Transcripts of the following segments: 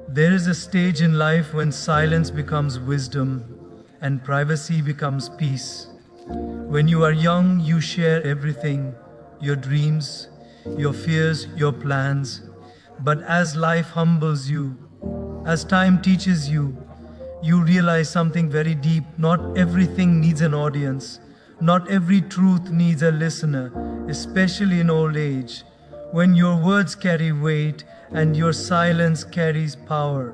There is a stage in life when silence becomes wisdom and privacy becomes peace. When you are young, you share everything, your dreams, your fears, your plans. But as life humbles you, as time teaches you, you realize something very deep. Not everything needs an audience. Not every truth needs a listener, especially in old age, when your words carry weight and your silence carries power.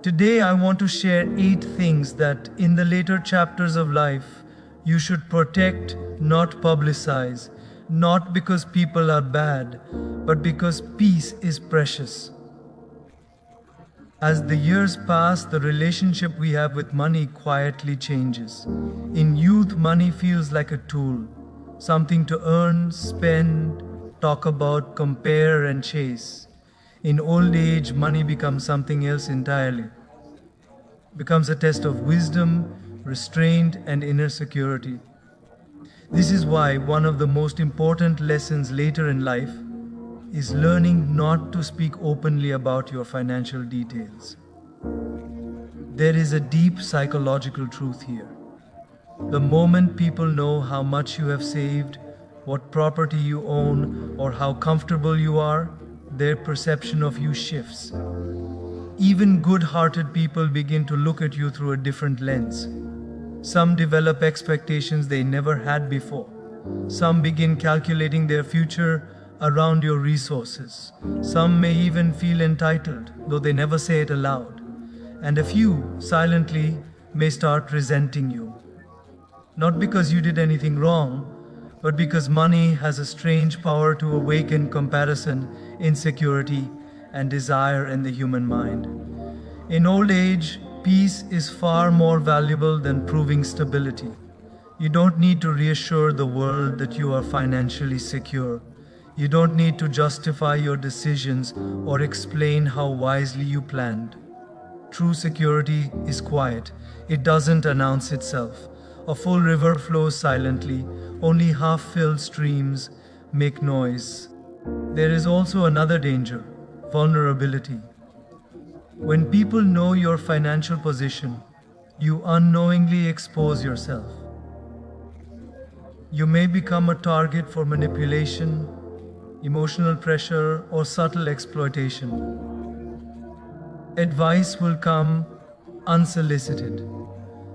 Today, I want to share 8 things that in the later chapters of life you should protect, not publicize, not because people are bad, but because peace is precious. As the years pass, the relationship we have with money quietly changes. In youth, money feels like a tool, something to earn, spend, talk about, compare, and chase. In old age, money becomes something else entirely. Becomes a test of wisdom, restraint, and inner security. This is why one of the most important lessons later in life is learning not to speak openly about your financial details. There is a deep psychological truth here. The moment people know how much you have saved, what property you own, or how comfortable you are, their perception of you shifts. Even good hearted people begin to look at you through a different lens. Some develop expectations they never had before. Some begin calculating their future around your resources. Some may even feel entitled, though they never say it aloud. And a few, silently, may start resenting you. Not because you did anything wrong, but because money has a strange power to awaken comparison, insecurity, and desire in the human mind. In old age, peace is far more valuable than proving stability. You don't need to reassure the world that you are financially secure. You don't need to justify your decisions or explain how wisely you planned. True security is quiet. It doesn't announce itself. A full river flows silently. Only half-filled streams make noise. There is also another danger: vulnerability. When people know your financial position, you unknowingly expose yourself. You may become a target for manipulation, emotional pressure, or subtle exploitation. Advice will come unsolicited.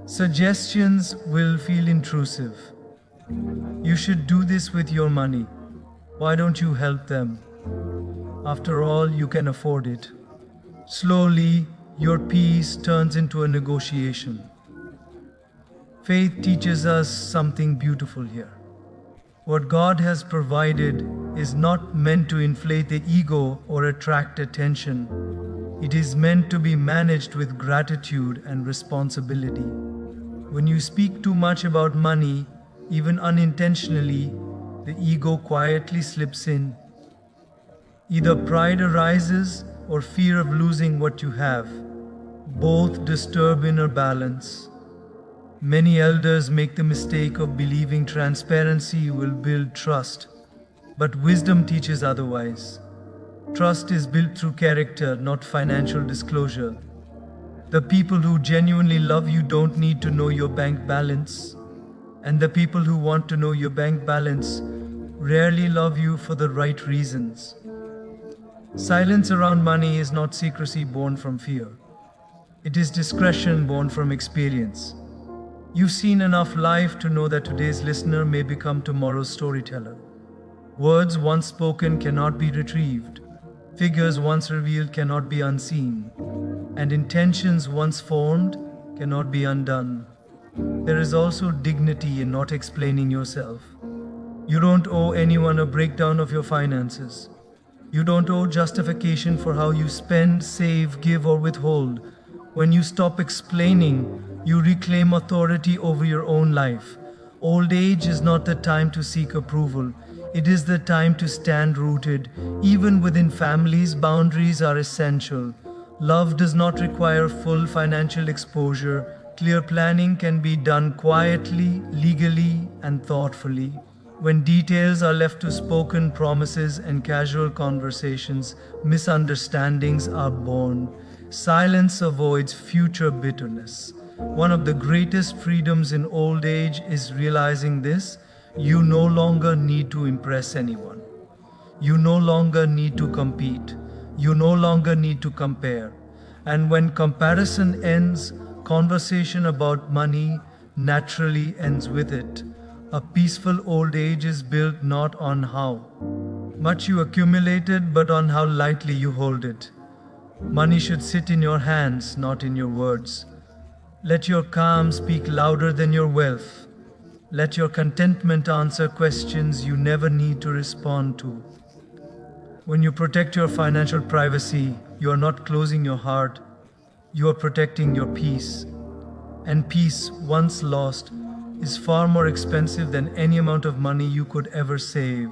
Suggestions will feel intrusive. You should do this with your money. Why don't you help them? After all, you can afford it. Slowly, your peace turns into a negotiation. Faith teaches us something beautiful here. What God has provided is not meant to inflate the ego or attract attention. It is meant to be managed with gratitude and responsibility. When you speak too much about money, even unintentionally, the ego quietly slips in. Either pride arises or fear of losing what you have. Both disturb inner balance. Many elders make the mistake of believing transparency will build trust, but wisdom teaches otherwise. Trust is built through character, not financial disclosure. The people who genuinely love you don't need to know your bank balance, and the people who want to know your bank balance rarely love you for the right reasons. Silence around money is not secrecy born from fear. It is discretion born from experience. You've seen enough life to know that today's listener may become tomorrow's storyteller. Words once spoken cannot be retrieved. Figures once revealed cannot be unseen. And intentions once formed cannot be undone. There is also dignity in not explaining yourself. You don't owe anyone a breakdown of your finances. You don't owe justification for how you spend, save, give, or withhold. When you stop explaining, you reclaim authority over your own life. Old age is not the time to seek approval. It is the time to stand rooted. Even within families, boundaries are essential. Love does not require full financial exposure. Clear planning can be done quietly, legally, and thoughtfully. When details are left to spoken promises and casual conversations, misunderstandings are born. Silence avoids future bitterness. One of the greatest freedoms in old age is realizing this: you no longer need to impress anyone. You no longer need to compete. You no longer need to compare. And when comparison ends, conversation about money naturally ends with it. A peaceful old age is built not on how much you accumulated, but on how lightly you hold it. Money should sit in your hands, not in your words. Let your calm speak louder than your wealth. Let your contentment answer questions you never need to respond to. When you protect your financial privacy, you are not closing your heart, you are protecting your peace. And peace, once lost, is far more expensive than any amount of money you could ever save.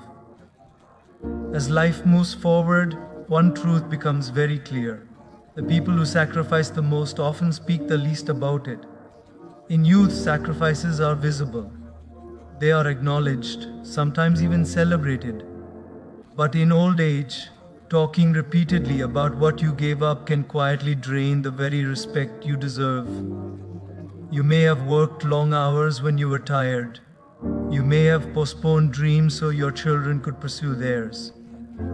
As life moves forward, one truth becomes very clear. The people who sacrifice the most often speak the least about it. In youth, sacrifices are visible. They are acknowledged, sometimes even celebrated. But in old age, talking repeatedly about what you gave up can quietly drain the very respect you deserve. You may have worked long hours when you were tired. You may have postponed dreams so your children could pursue theirs.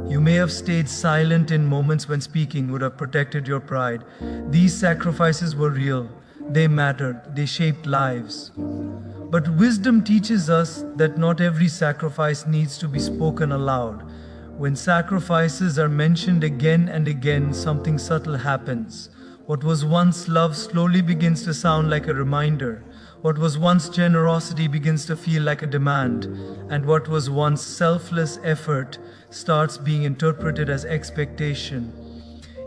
You may have stayed silent in moments when speaking would have protected your pride. These sacrifices were real. They mattered. They shaped lives. But wisdom teaches us that not every sacrifice needs to be spoken aloud. When sacrifices are mentioned again and again, something subtle happens. What was once love slowly begins to sound like a reminder. What was once generosity begins to feel like a demand. And what was once selfless effort starts being interpreted as expectation.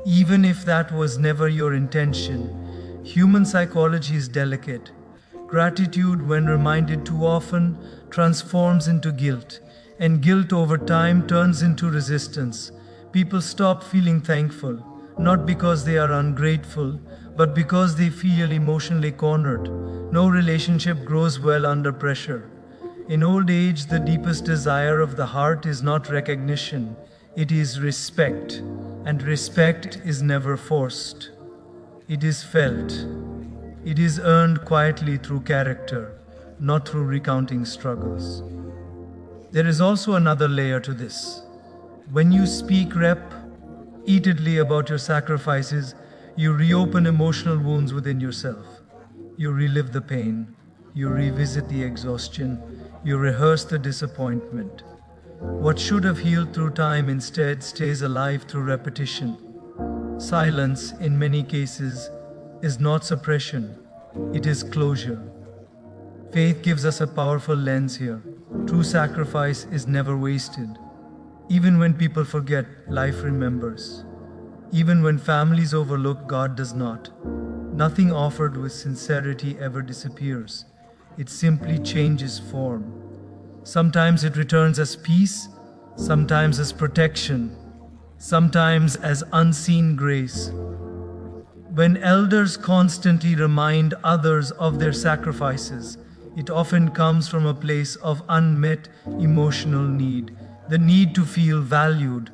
Even if that was never your intention, human psychology is delicate. Gratitude, when reminded too often, transforms into guilt, and guilt over time turns into resistance. People stop feeling thankful, not because they are ungrateful, but because they feel emotionally cornered. No relationship grows well under pressure. In old age, the deepest desire of the heart is not recognition, it is respect. And respect is never forced. It is felt. It is earned quietly through character, not through recounting struggles. There is also another layer to this. When you speak repeatedly about your sacrifices, you reopen emotional wounds within yourself. You relive the pain, you revisit the exhaustion, you rehearse the disappointment. What should have healed through time instead stays alive through repetition. Silence, in many cases, is not suppression, it is closure. Faith gives us a powerful lens here. True sacrifice is never wasted. Even when people forget, life remembers. Even when families overlook, God does not. Nothing offered with sincerity ever disappears. It simply changes form. Sometimes it returns as peace, sometimes as protection, sometimes as unseen grace. When elders constantly remind others of their sacrifices, it often comes from a place of unmet emotional need, the need to feel valued.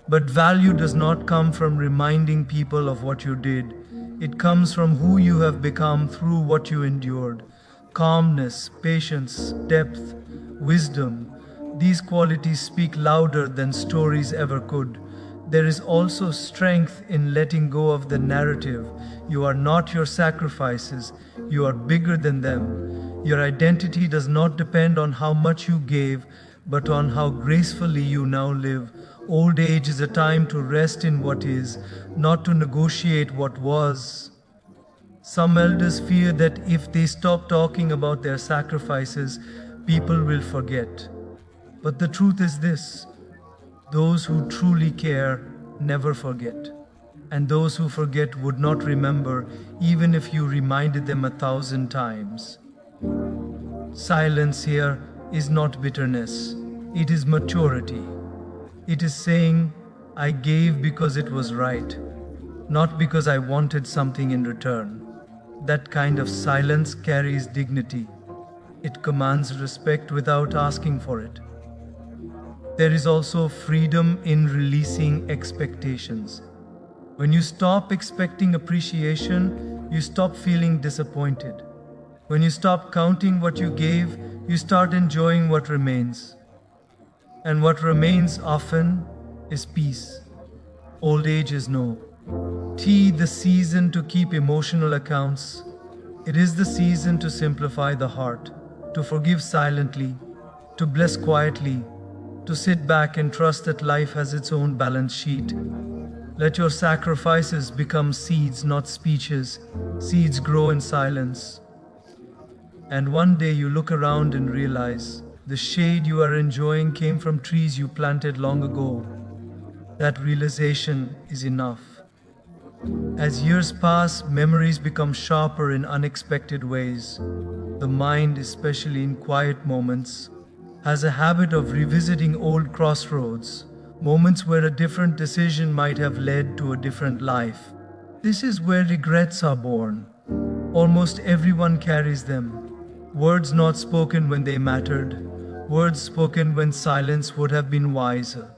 But value does not come from reminding people of what you did. It comes from who you have become through what you endured. Calmness, patience, depth, wisdom, these qualities speak louder than stories ever could. There is also strength in letting go of the narrative. You are not your sacrifices, you are bigger than them. Your identity does not depend on how much you gave, but on how gracefully you now live. Old age is a time to rest in what is, not to negotiate what was. Some elders fear that if they stop talking about their sacrifices, people will forget. But the truth is this: those who truly care never forget. And those who forget would not remember even if you reminded them 1,000 times. Silence here is not bitterness, it is maturity. It is saying, I gave because it was right, not because I wanted something in return. That kind of silence carries dignity. It commands respect without asking for it. There is also freedom in releasing expectations. When you stop expecting appreciation, you stop feeling disappointed. When you stop counting what you gave, you start enjoying what remains. And what remains often is peace. Old age is no the season to keep emotional accounts. It is the season to simplify the heart, to forgive silently, to bless quietly, to sit back and trust that life has its own balance sheet. Let your sacrifices become seeds, not speeches. Seeds grow in silence. And one day you look around and realize the shade you are enjoying came from trees you planted long ago. That realization is enough. As years pass, memories become sharper in unexpected ways. The mind, especially in quiet moments, has a habit of revisiting old crossroads, moments where a different decision might have led to a different life. This is where regrets are born. Almost everyone carries them. Words not spoken when they mattered, words spoken when silence would have been wiser.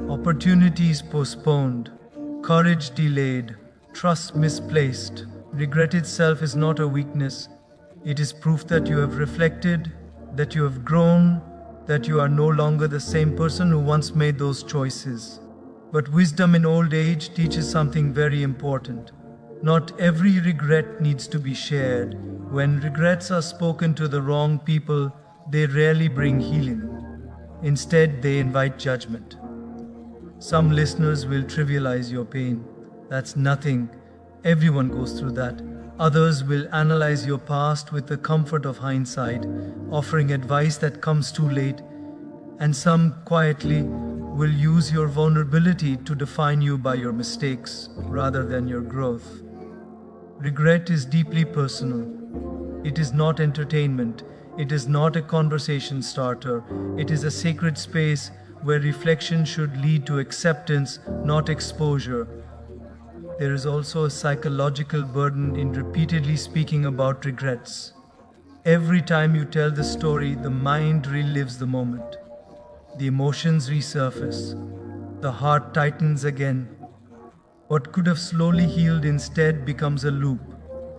Opportunities postponed, courage delayed, trust misplaced. Regret itself is not a weakness. It is proof that you have reflected, that you have grown, that you are no longer the same person who once made those choices. But wisdom in old age teaches something very important. Not every regret needs to be shared. When regrets are spoken to the wrong people, they rarely bring healing. Instead, they invite judgment. Some listeners will trivialize your pain. That's nothing. Everyone goes through that. Others will analyze your past with the comfort of hindsight, offering advice that comes too late. And some quietly will use your vulnerability to define you by your mistakes rather than your growth. Regret is deeply personal. It is not entertainment. It is not a conversation starter. It is a sacred space where reflection should lead to acceptance, not exposure. There is also a psychological burden in repeatedly speaking about regrets. Every time you tell the story, the mind relives the moment. The emotions resurface. The heart tightens again. What could have slowly healed instead becomes a loop,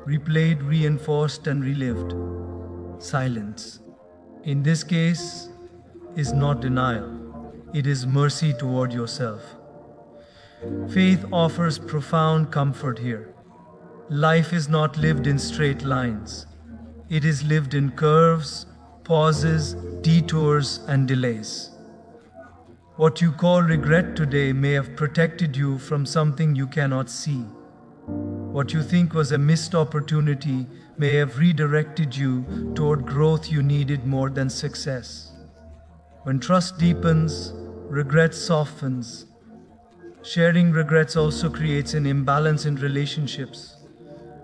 replayed, reinforced, and relived. Silence, in this case, is not denial. It is mercy toward yourself. Faith offers profound comfort here. Life is not lived in straight lines. It is lived in curves, pauses, detours, and delays. What you call regret today may have protected you from something you cannot see. What you think was a missed opportunity may have redirected you toward growth you needed more than success. When trust deepens, regret softens. Sharing regrets also creates an imbalance in relationships.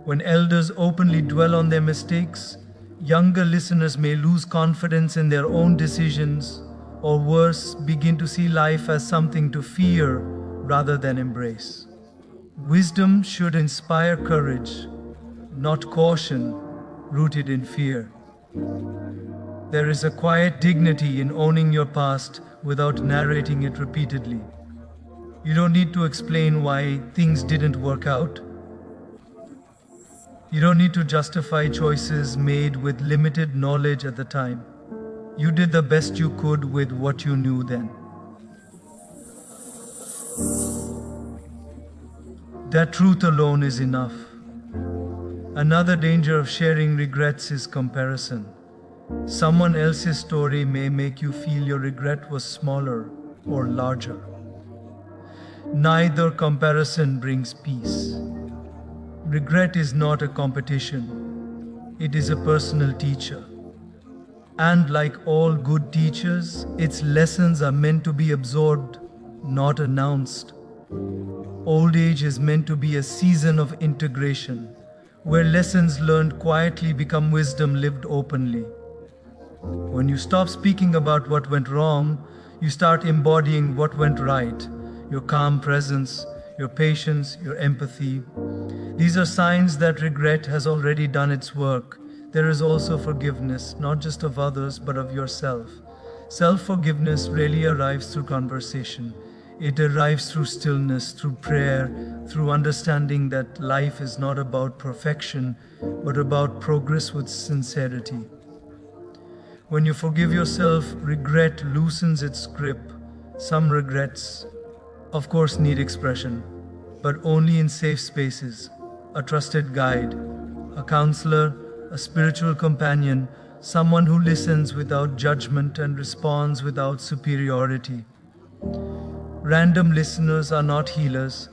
When elders openly dwell on their mistakes, younger listeners may lose confidence in their own decisions, or worse, begin to see life as something to fear rather than embrace. Wisdom should inspire courage, not caution rooted in fear. There is a quiet dignity in owning your past without narrating it repeatedly. You don't need to explain why things didn't work out. You don't need to justify choices made with limited knowledge at the time. You did the best you could with what you knew then. That truth alone is enough. Another danger of sharing regrets is comparison. Someone else's story may make you feel your regret was smaller or larger. Neither comparison brings peace. Regret is not a competition. It is a personal teacher. And like all good teachers, its lessons are meant to be absorbed, not announced. Old age is meant to be a season of integration, where lessons learned quietly become wisdom lived openly. When you stop speaking about what went wrong, you start embodying what went right. Your calm presence, your patience, your empathy. These are signs that regret has already done its work. There is also forgiveness, not just of others, but of yourself. Self-forgiveness rarely arrives through conversation. It arrives through stillness, through prayer, through understanding that life is not about perfection, but about progress with sincerity. When you forgive yourself, regret loosens its grip. Some regrets, of course, need expression, but only in safe spaces. A trusted guide, a counselor, a spiritual companion, someone who listens without judgment and responds without superiority. Random listeners are not healers.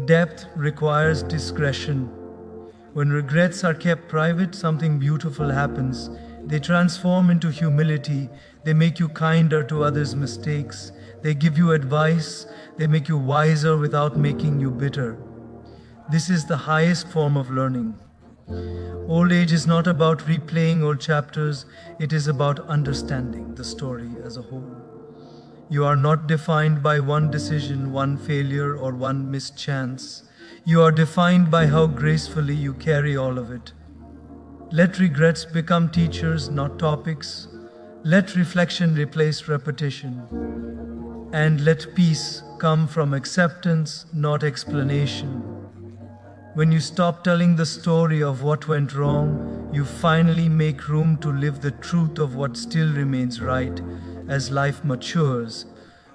Depth requires discretion. When regrets are kept private, something beautiful happens. They transform into humility. They make you kinder to others' mistakes. They give you advice. They make you wiser without making you bitter. This is the highest form of learning. Old age is not about replaying old chapters, it is about understanding the story as a whole. You are not defined by one decision, one failure, or one missed chance. You are defined by how gracefully you carry all of it. Let regrets become teachers, not topics. Let reflection replace repetition. And let peace come from acceptance, not explanation. When you stop telling the story of what went wrong, you finally make room to live the truth of what still remains right as life matures.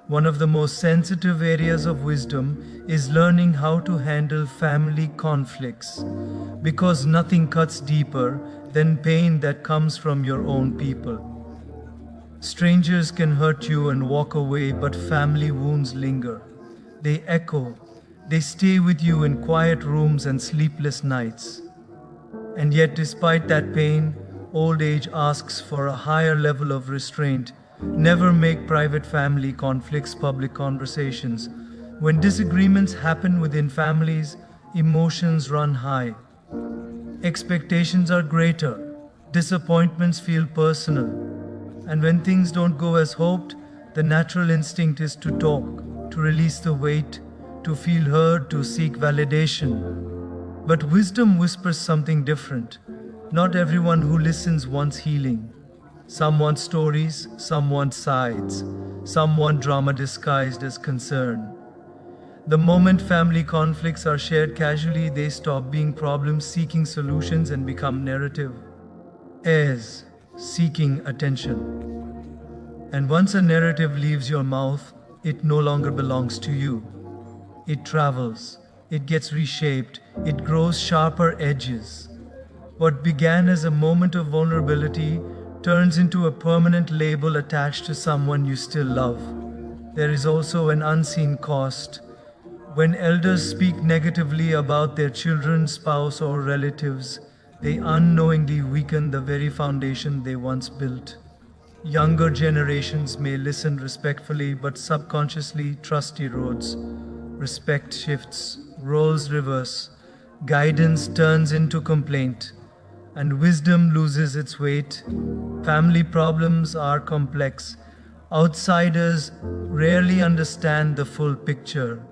One of the most sensitive areas of wisdom is learning how to handle family conflicts, because nothing cuts deeper than pain that comes from your own people. Strangers can hurt you and walk away, but family wounds linger. They echo. They stay with you in quiet rooms and sleepless nights. And yet, despite that pain, old age asks for a higher level of restraint. Never make private family conflicts public conversations. When disagreements happen within families, emotions run high. Expectations are greater. Disappointments feel personal. And when things don't go as hoped, the natural instinct is to talk, to release the weight, to feel heard, to seek validation. But wisdom whispers something different. Not everyone who listens wants healing. Some want stories, some want sides, some want drama disguised as concern. The moment family conflicts are shared casually, they stop being problems seeking solutions and become narrative heirs seeking attention. And once a narrative leaves your mouth, it no longer belongs to you. It travels, it gets reshaped, it grows sharper edges. What began as a moment of vulnerability turns into a permanent label attached to someone you still love. There is also an unseen cost. When elders speak negatively about their children, spouse, or relatives, they unknowingly weaken the very foundation they once built. Younger generations may listen respectfully, but subconsciously trust erodes. Respect shifts, roles reverse, guidance turns into complaint, and wisdom loses its weight. Family problems are complex. Outsiders rarely understand the full picture.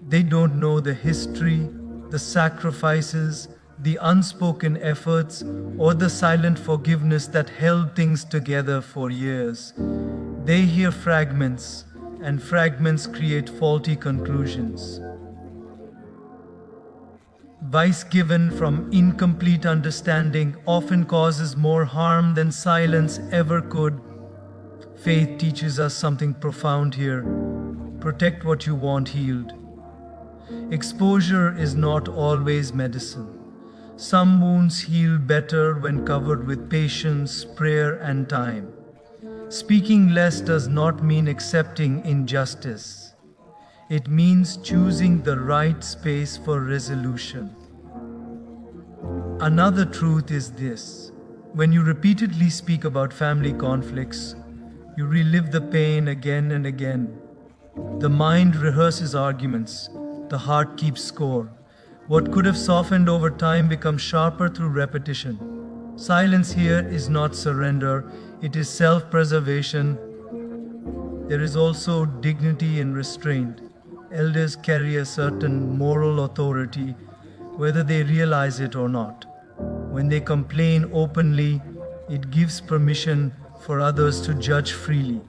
They don't know the history, the sacrifices, the unspoken efforts, or the silent forgiveness that held things together for years. They hear fragments, and fragments create faulty conclusions. Advice given from incomplete understanding often causes more harm than silence ever could. Faith teaches us something profound here. Protect what you want healed. Exposure is not always medicine. Some wounds heal better when covered with patience, prayer, and time. Speaking less does not mean accepting injustice. It means choosing the right space for resolution. Another truth is this: when you repeatedly speak about family conflicts, you relive the pain again and again. The mind rehearses arguments, the heart keeps score. What could have softened over time becomes sharper through repetition. Silence here is not surrender, it is self-preservation. There is also dignity in restraint. Elders carry a certain moral authority, whether they realize it or not. When they complain openly, it gives permission for others to judge freely.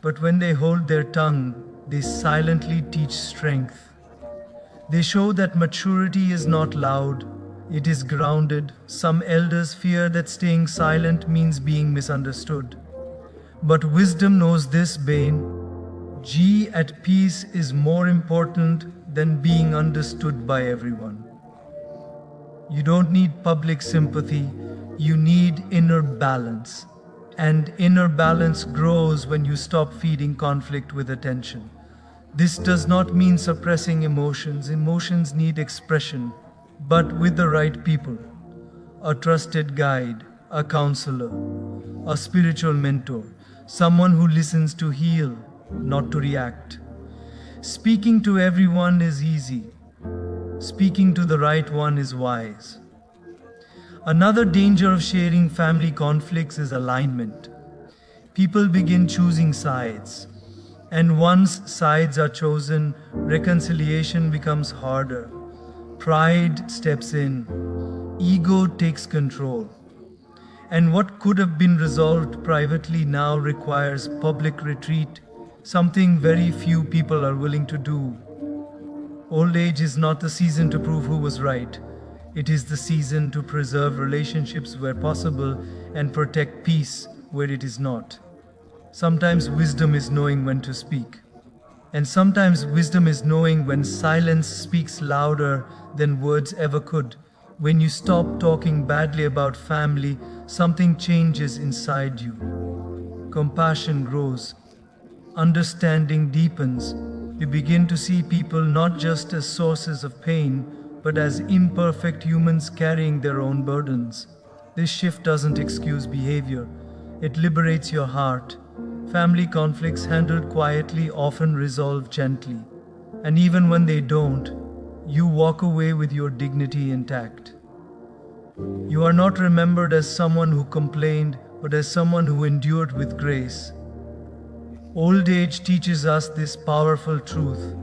But when they hold their tongue, they silently teach strength. They show that maturity is not loud, it is grounded. Some elders fear that staying silent means being misunderstood. But wisdom knows this, Bain. G at peace is more important than being understood by everyone. You don't need public sympathy, you need inner balance. And inner balance grows when you stop feeding conflict with attention. This does not mean suppressing emotions. Emotions need expression, but with the right people. A trusted guide, a counselor, a spiritual mentor, someone who listens to heal, not to react. Speaking to everyone is easy. Speaking to the right one is wise. Another danger of sharing family conflicts is alignment. People begin choosing sides. And once sides are chosen, reconciliation becomes harder. Pride steps in. Ego takes control. And what could have been resolved privately now requires public retreat, something very few people are willing to do. Old age is not the season to prove who was right. It is the season to preserve relationships where possible and protect peace where it is not. Sometimes wisdom is knowing when to speak. And sometimes wisdom is knowing when silence speaks louder than words ever could. When you stop talking badly about family, something changes inside you. Compassion grows. Understanding deepens. You begin to see people not just as sources of pain, but as imperfect humans carrying their own burdens. This shift doesn't excuse behavior, it liberates your heart. Family conflicts handled quietly often resolve gently. And even when they don't, you walk away with your dignity intact. You are not remembered as someone who complained, but as someone who endured with grace. Old age teaches us this powerful truth.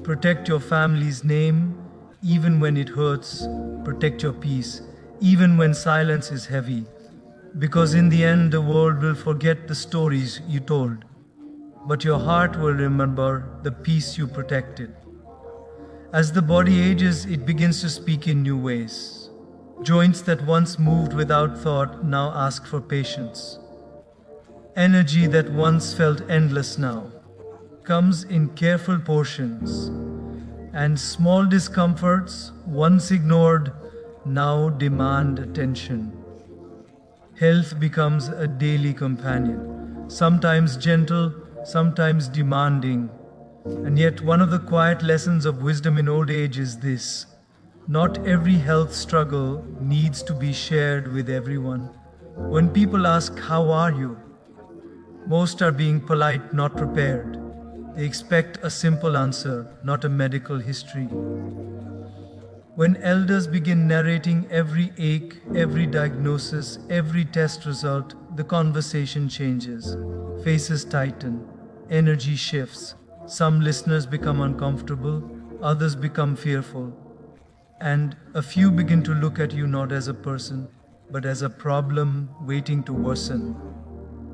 Protect your family's name, even when it hurts. Protect your peace, even when silence is heavy. Because in the end, the world will forget the stories you told. But your heart will remember the peace you protected. As the body ages, it begins to speak in new ways. Joints that once moved without thought now ask for patience. Energy that once felt endless now comes in careful portions. And small discomforts, once ignored, now demand attention. Health becomes a daily companion, sometimes gentle, sometimes demanding. And yet, one of the quiet lessons of wisdom in old age is this: not every health struggle needs to be shared with everyone. When people ask, "How are you?" most are being polite, not prepared. They expect a simple answer, not a medical history. When elders begin narrating every ache, every diagnosis, every test result, the conversation changes. Faces tighten, energy shifts. Some listeners become uncomfortable, others become fearful. And a few begin to look at you not as a person, but as a problem waiting to worsen.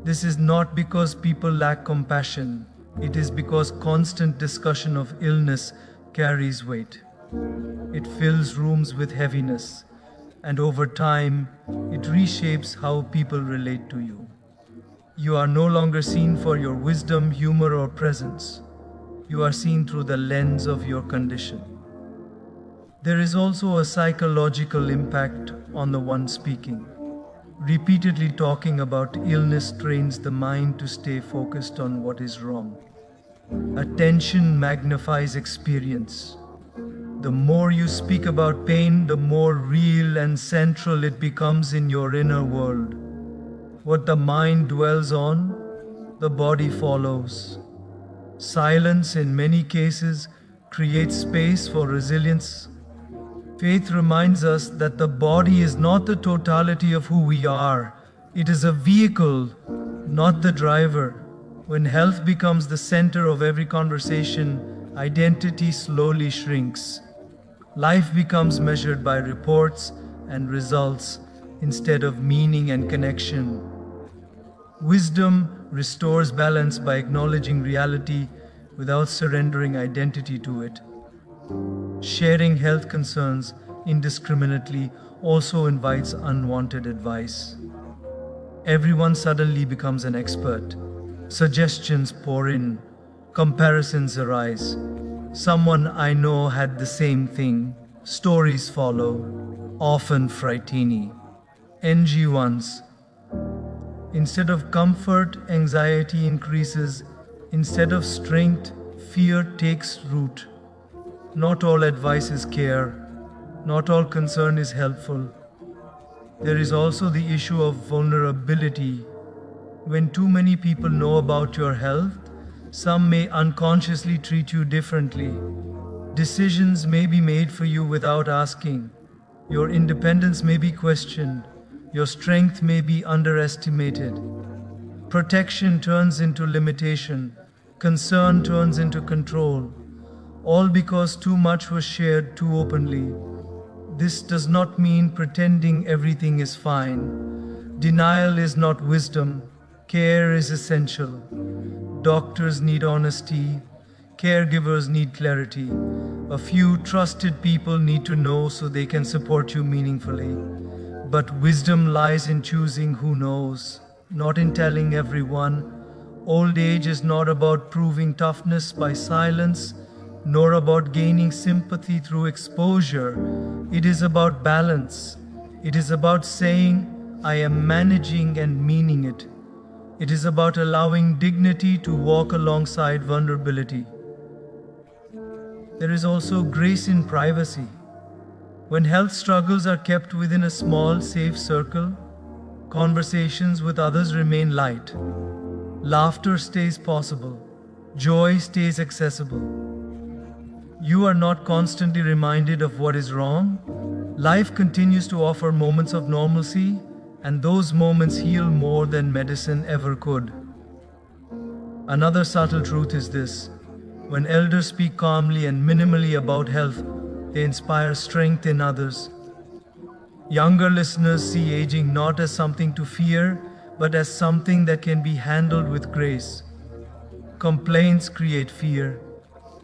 This is not because people lack compassion, it is because constant discussion of illness carries weight. It fills rooms with heaviness, and over time, it reshapes how people relate to you. You are no longer seen for your wisdom, humor, or presence. You are seen through the lens of your condition. There is also a psychological impact on the one speaking. Repeatedly talking about illness trains the mind to stay focused on what is wrong. Attention magnifies experience. The more you speak about pain, the more real and central it becomes in your inner world. What the mind dwells on, the body follows. Silence, in many cases, creates space for resilience. Faith reminds us that the body is not the totality of who we are. It is a vehicle, not the driver. When health becomes the center of every conversation, identity slowly shrinks. Life becomes measured by reports and results instead of meaning and connection. Wisdom restores balance by acknowledging reality without surrendering identity to it. Sharing health concerns indiscriminately also invites unwanted advice. Everyone suddenly becomes an expert. Suggestions pour in, comparisons arise. Someone I know had the same thing. Stories follow, often frightening. NG ones. Instead of comfort, anxiety increases. Instead of strength, fear takes root. Not all advice is care. Not all concern is helpful. There is also the issue of vulnerability. When too many people know about your health, some may unconsciously treat you differently. Decisions may be made for you without asking. Your independence may be questioned. Your strength may be underestimated. Protection turns into limitation. Concern turns into control. All because too much was shared too openly. This does not mean pretending everything is fine. Denial is not wisdom. Care is essential. Doctors need honesty. Caregivers need clarity. A few trusted people need to know so they can support you meaningfully. But wisdom lies in choosing who knows, not in telling everyone. Old age is not about proving toughness by silence, nor about gaining sympathy through exposure. It is about balance. It is about saying, I am managing and meaning it. It is about allowing dignity to walk alongside vulnerability. There is also grace in privacy. When health struggles are kept within a small, safe circle, conversations with others remain light. Laughter stays possible. Joy stays accessible. You are not constantly reminded of what is wrong. Life continues to offer moments of normalcy, and those moments heal more than medicine ever could. Another subtle truth is this: when elders speak calmly and minimally about health, they inspire strength in others. Younger listeners see aging not as something to fear, but as something that can be handled with grace. Complaints create fear.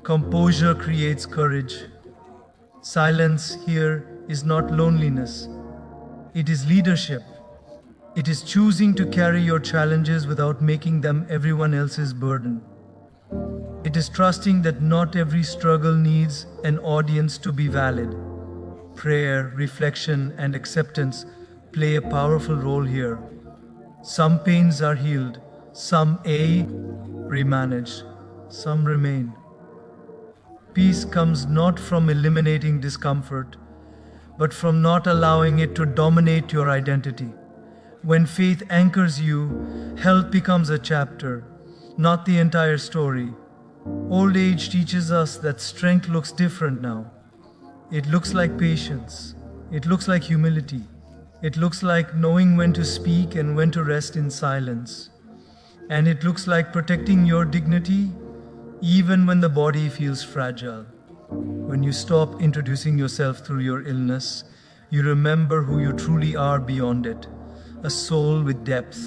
Composure creates courage. Silence here is not loneliness. It is leadership. It is choosing to carry your challenges without making them everyone else's burden. It is trusting that not every struggle needs an audience to be valid. Prayer, reflection, and acceptance play a powerful role here. Some pains are healed, some remanaged, some remain. Peace comes not from eliminating discomfort, but from not allowing it to dominate your identity. When faith anchors you, health becomes a chapter, not the entire story. Old age teaches us that strength looks different now. It looks like patience. It looks like humility. It looks like knowing when to speak and when to rest in silence. And it looks like protecting your dignity even when the body feels fragile. When you stop introducing yourself through your illness, you remember who you truly are beyond it. A soul with depth,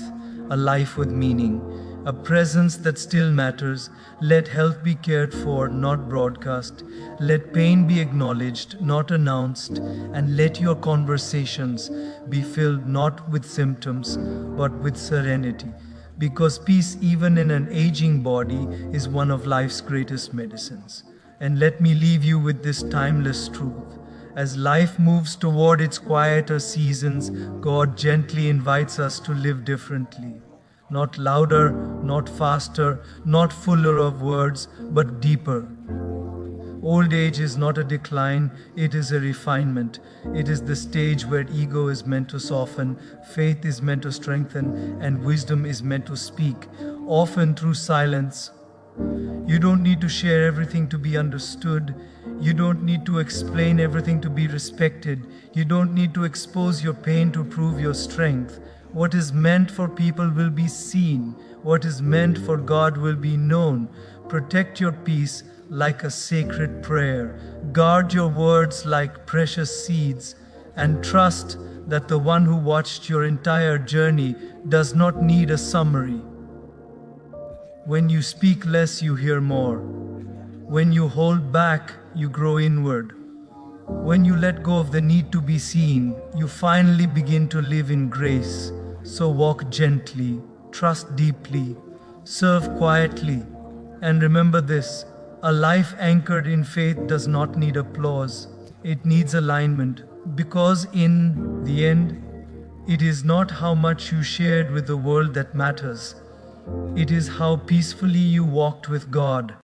a life with meaning, a presence that still matters. Let health be cared for, not broadcast. Let pain be acknowledged, not announced. And let your conversations be filled not with symptoms, but with serenity. Because peace, even in an aging body, is one of life's greatest medicines. And let me leave you with this timeless truth. As life moves toward its quieter seasons, God gently invites us to live differently. Not louder, not faster, not fuller of words, but deeper. Old age is not a decline, it is a refinement. It is the stage where ego is meant to soften, faith is meant to strengthen, and wisdom is meant to speak, often through silence. You don't need to share everything to be understood. You don't need to explain everything to be respected. You don't need to expose your pain to prove your strength. What is meant for people will be seen. What is meant for God will be known. Protect your peace like a sacred prayer. Guard your words like precious seeds. And trust that the one who watched your entire journey does not need a summary. When you speak less, you hear more. When you hold back, you grow inward. When you let go of the need to be seen, you finally begin to live in grace. So walk gently, trust deeply, serve quietly, and remember this: a life anchored in faith does not need applause, it needs alignment. Because in the end, it is not how much you shared with the world that matters, it is how peacefully you walked with God.